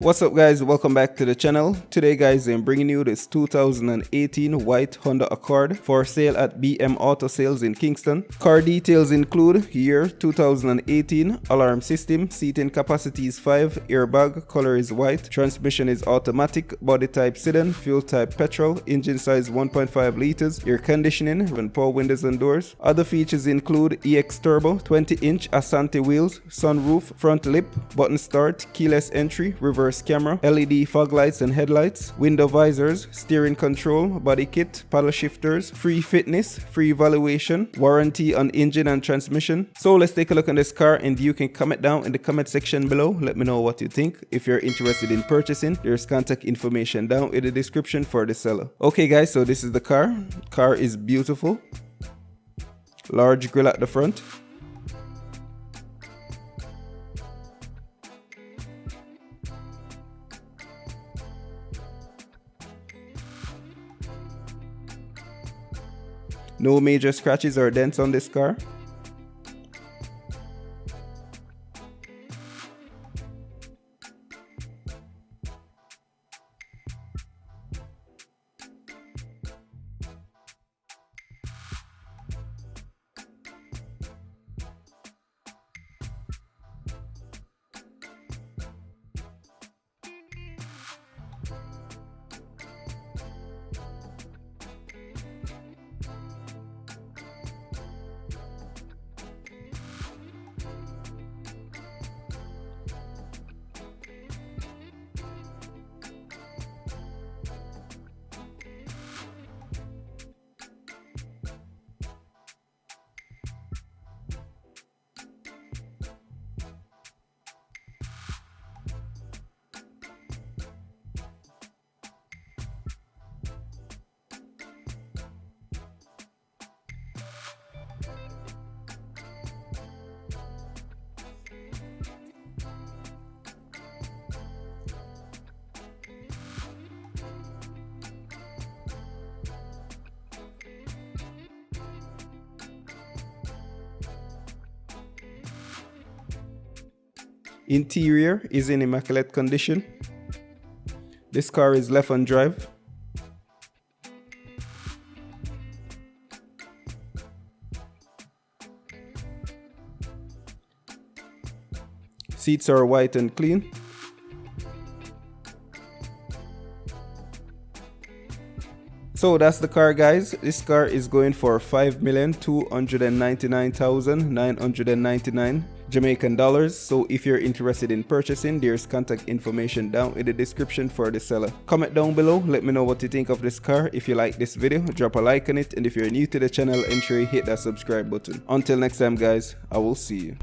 What's up guys, welcome back to the channel. Today guys, I'm bringing you this 2018 white Honda Accord for sale at BM AutoSales in Kingston. Car details include year 2018, alarm system, seating capacity is 5, airbag, color is white, transmission is automatic, body type sedan, fuel type petrol, engine size 1.5 liters, air conditioning, and power windows and doors. Other features include EX Turbo, 20-inch Asanti wheels, sunroof, front lip, button start, keyless entry, reverse camera, LED fog lights and headlights, window visors, steering control, body kit, paddle shifters, free fitness, free valuation, warranty on engine and transmission. So let's take a look on this car and you can comment down in the comment section below. Let me know what you think. If you're interested in purchasing, there's contact information down in the description for the seller. Okay guys, so this is the car. Car is beautiful. Large grille at the front. No major scratches or dents on this car. Interior is in immaculate condition. This car is left on drive. Seats are white and clean. So that's the car guys. This car is going for 5,299,999 Jamaican dollars. So if you're interested in purchasing, there's contact information down in the description for the seller. Comment down below, let me know what you think of this car. If you like this video, drop a like on it, and if you're new to the channel, ensure you hit that subscribe button. Until next time guys, I will see you.